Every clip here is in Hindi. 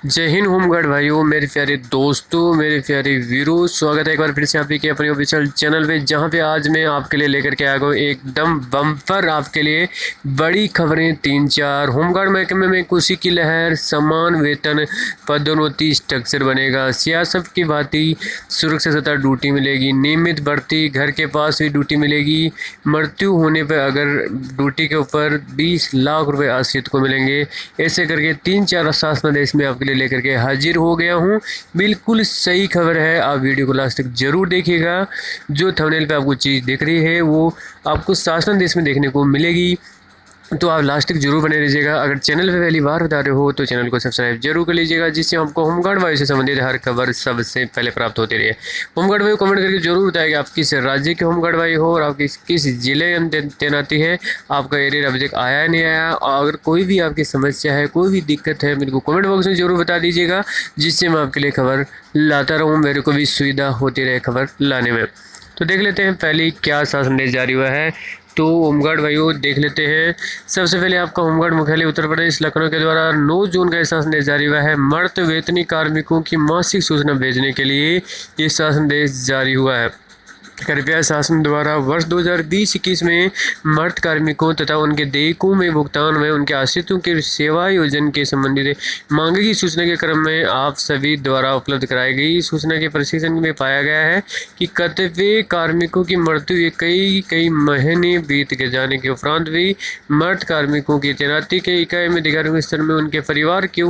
जय हिंद होमगार्ड भाइयों, मेरे प्यारे दोस्तों, मेरे प्यारे वीरों, स्वागत है एक बार फिर से आपके अपने ऑफिशियल चैनल पे, जहां पे आज मैं आपके लिए लेकर के आ गया हूँ एकदम बम्पर आपके लिए बड़ी खबरें। 3-4 होमगार्ड महकमे में खुशी की लहर, समान वेतन, पदोन्नति स्ट्रक्चर बनेगा, सियासत की भांति सुरक्षा सतह ड्यूटी मिलेगी, नियमित भर्ती, घर के पास भी ड्यूटी मिलेगी, मृत्यु होने पर अगर ड्यूटी के ऊपर 20 लाख रुपए आश्रित को मिलेंगे। ऐसे करके 3-4 शासन देश में आपके लिए लेकर के हाजिर हो गया हूँ। बिल्कुल सही खबर है, आप वीडियो को लास्ट तक जरूर देखिएगा। जो थंबनेल पे आपको चीज़ दिख रही है वो आपको शासन देश में देखने को मिलेगी, तो आप लास्ट तक जरूर बने रहिएगा। अगर चैनल पे पहली बार बता रहे हो तो चैनल को सब्सक्राइब जरूर कर लीजिएगा, जिससे हमको होमगार्ड वायु से संबंधित हर खबर सबसे पहले प्राप्त होती रहे। होमगार्ड वायु कमेंट करके जरूर बताएं कि आप किस राज्य के होमगार्ड वायु हो और आप किस जिले में तैनाती है, आपका एरिया अभी तक आया है नहीं आया। और अगर कोई भी आपकी समस्या है, कोई भी दिक्कत है, मेरे को कमेंट बॉक्स में जरूर बता दीजिएगा, जिससे मैं आपके लिए खबर लाता रहूँ, मेरे को भी सुविधा होती रहे खबर लाने में। तो देख लेते हैं पहले क्या संदेश जारी हुआ है। तो होमगार्ड वायु देख लेते हैं। सबसे पहले आपका होमगार्ड मुख्यालय उत्तर प्रदेश लखनऊ के द्वारा 9 जून का ऐसा संदेश जारी हुआ है। मर्द वेतनी कार्मिकों की मासिक सूचना भेजने के लिए ये संदेश जारी हुआ है। कृपया शासन द्वारा वर्ष 2020-21 में मर्द कार्मिकों तथा उनके देयकों में भुगतान में उनके आश्रितों के सेवा योजन के संबंधित मांगे की सूचना के क्रम में आप सभी द्वारा उपलब्ध कराई गई सूचना के प्रशिक्षण में पाया गया है कि कतिपय कार्मिकों की मृत्यु के कई महीने बीत के जाने के उपरांत भी मर्द कार्मिकों की तैनाती के इकाई में अधिकारियों स्तर में उनके परिवार के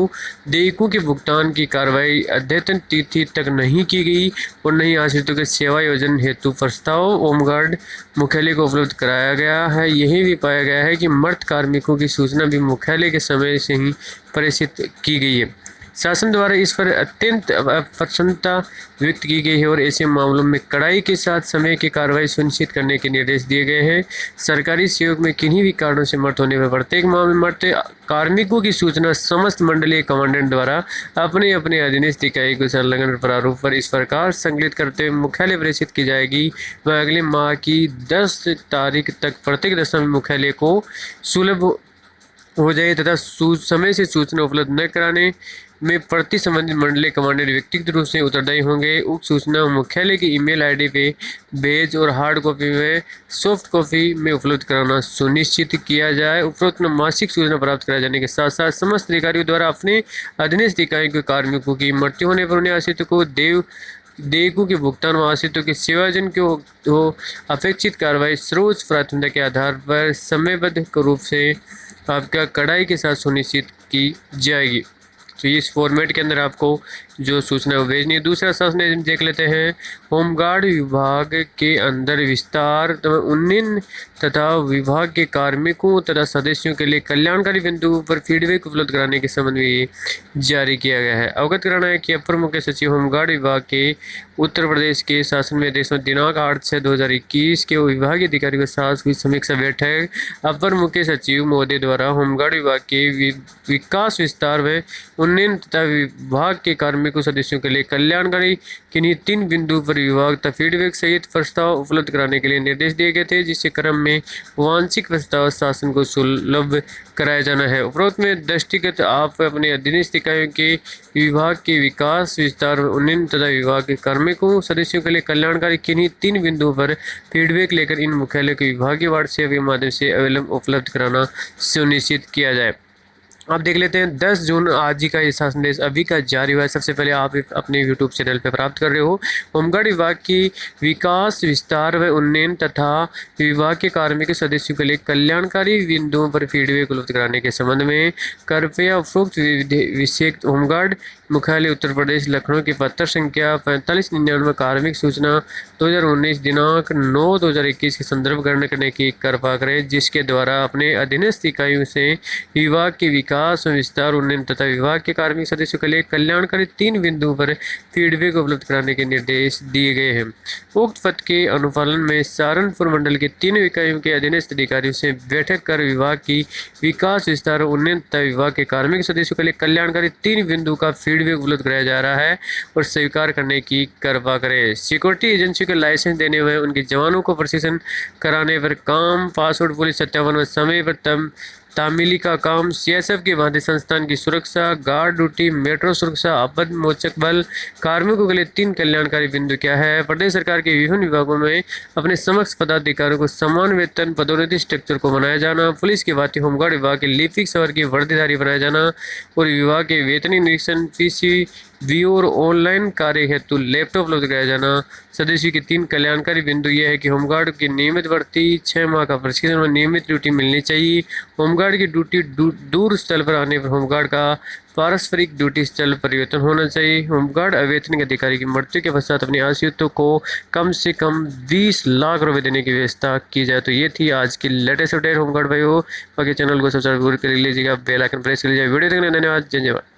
देयकों के भुगतान की कार्रवाई अद्यतन तिथि तक नहीं की गई और नहीं आश्रितों के सेवा योजन हेतु प्रस्ताव होमगार्ड मुख्यालय को उपलब्ध कराया गया है। यही भी पाया गया है कि मर्द कार्मिकों की सूचना भी मुख्यालय के समय से ही प्रेषित की गई है। शासन द्वारा इस पर अत्यंत प्रसन्नता व्यक्त की गई है और ऐसे मामलों में कड़ाई के साथ समय की कार्रवाई सुनिश्चित करने के निर्देश दिए गए हैं। सरकारी सेवक में किन्हीं भी कारणों से मृत्यु होने पर प्रत्येक मामले में मरते कार्मिकों की सूचना समस्त मंडलीय कमांडेंट द्वारा अपने अपने अधीनस्थ इकाई को संलग्न प्रारूप पर इस प्रकार संकलित करते हुए मुख्यालय प्रेषित की जाएगी। वह अगले माह की 10 तारीख तक प्रत्येक दशा में मुख्यालय को सुलभ हो जाए तथा समय से सूचना उपलब्ध न कराने में प्रति संबंधित मंडलीय कमांडेंट व्यक्तिगत रूप से उत्तरदायी होंगे। उक्त सूचना मुख्यालय की ईमेल आईडी पे भेज और हार्ड कॉपी में सॉफ्ट कॉपी में उपलब्ध कराना सुनिश्चित किया जाए। उपरोक्त मासिक सूचना प्राप्त कराए जाने के साथ साथ समस्त अधिकारियों द्वारा अपने अधीनस्थ इकाई के कार्मिकों की मृत्यु होने पर उन्हें आश्रित को देयकों के भुगतान व आश्रितों के सेवाजन के हो अपेक्षित कार्रवाई सर्वोच्च प्राथमिकता के आधार पर समयबद्ध रूप से आपका कड़ाई के साथ सुनिश्चित की जाएगी। तो इस फॉर्मेट के अंदर आपको जो सूचना भेजनी है। दूसरा शासन देख लेते हैं। होमगार्ड विभाग के अंदर विस्तार उन्नयन तथा विभाग के कार्मिकों तथा सदस्यों के लिए कल्याणकारी बिंदुओं पर फीडबैक उपलब्ध कराने के संबंध में जारी किया गया है। अवगत कराना है कि अपर मुख्य सचिव होमगार्ड विभाग के उत्तर प्रदेश के शासन में देश में दिनांक 8/6/2021 के विभागीय अधिकारियों के साथ हुई समीक्षा बैठक अपर मुख्य सचिव महोदय द्वारा होमगार्ड विभाग के विकास विस्तार व उन्नयन तथा विभाग के कार्मिकों सदस्यों के लिए कल्याणकारी किन्हीं 3 बिंदुओं पर विभाग तथा फीडबैक सहित प्रस्ताव उपलब्ध कराने के लिए निर्देश दिए गए थे, जिसके क्रम में वांछित प्रस्ताव शासन को सुलभ कराया जाना है। उपरोक्त में दृष्टिगत आप अपने अधीनस्थ इकाइयों के विभाग के विकास विस्तार उन्नयन तथा विभाग के कार्मिकों सदस्यों के लिए कल्याणकारी किन्हीं 3 बिंदुओं पर फीडबैक लेकर इन मुख्यालय के विभागीय व्हाट्सएप के माध्यम से अवेलेबल उपलब्ध कराना सुनिश्चित किया जाए। आप देख लेते हैं 10 जून आज ही का ये संदेश अभी का जारी हुआ है। सबसे पहले आप अपने यूट्यूब चैनल पर प्राप्त कर रहे हो। होमगार्ड विभाग की विकास विस्तार व उन्नयन तथा विभाग के कार्मिक सदस्यों के लिए कल्याणकारी बिंदुओं पर फीडबैक उपलब्ध कराने के संबंध में कृपया उपरोक्त विषय होमगार्ड मुख्यालय उत्तर प्रदेश लखनऊ की पत्र संख्या 4599 कार्मिक सूचना 2019 दिनांक 9/2021 के संदर्भ ग्रहण करने की कृपा करें, जिसके द्वारा अपने अधीनस्थ इकाइयों से विभाग के विकास विस्तार उन्नयन तथा विभाग के कार्मिक सदस्यों के लिए कल्याणकारी 3 बिंदुओं पर फीडबैक उपलब्ध कराने के निर्देश दिए गए हैं। उक्त पद के अनुपालन में सहारनपुर मंडल के 3 इकाइयों के अधीनस्थ अधिकारियों से बैठक कर विभाग की विकास विस्तार उन्नयन तथा विभाग के कार्मिक सदस्यों के लिए कल्याणकारी 3 बिंदुओं का फीडबैक उपलब्ध कराया जा रहा है और स्वीकार करने की कृपा करें। सिक्योरिटी एजेंसी को लाइसेंस देने हुए उनके जवानों को प्रशिक्षण कराने पर काम, पासवर्ड पुलिस सत्यापन में समय पर तामीली का काम, सीएसएफ के वाद्य संस्थान की सुरक्षा, गार्ड ड्यूटी, मेट्रो सुरक्षा, आपदा मोचक बल, कार्मिकों के लिए 3 कल्याणकारी बिंदु क्या है। प्रदेश सरकार के विभिन्न विभागों में अपने समक्ष पदाधिकारियों को समान वेतन पदोन्नति स्ट्रक्चर को बनाया जाना, पुलिस के भांति होमगार्ड विभाग के लिपिक सवर की वर्दीधारी बनाया जाना और विभाग के वेतनी निरीक्षण पीसी वीओ और ऑनलाइन कार्य हेतु लैपटॉप उपलब्ध कराया जाना। सदस्यों के 3 कल्याणकारी बिंदु यह है कि होमगार्ड की नियमित भर्ती, 6 माह का प्रशिक्षण और नियमित ड्यूटी मिलनी चाहिए। होमगार्ड की ड्यूटी दूर स्थल पर आने पर होमगार्ड का पारस्परिक ड्यूटी स्थल परिवर्तन होना चाहिए। होमगार्ड अवेतनिक अधिकारी की मृत्यु के पश्चात अपने आश्रितों को कम से कम 20 लाख रुपए देने की व्यवस्था की जाए। तो ये थी आज की लेटेस्ट अपडेट होमगार्ड भाई हो। बाकी चैनल को सब्सक्राइब कर लीजिएगा, बेल आइकन प्रेस कर लीजिएगा। वीडियो देखने धन्यवाद। जय जवान।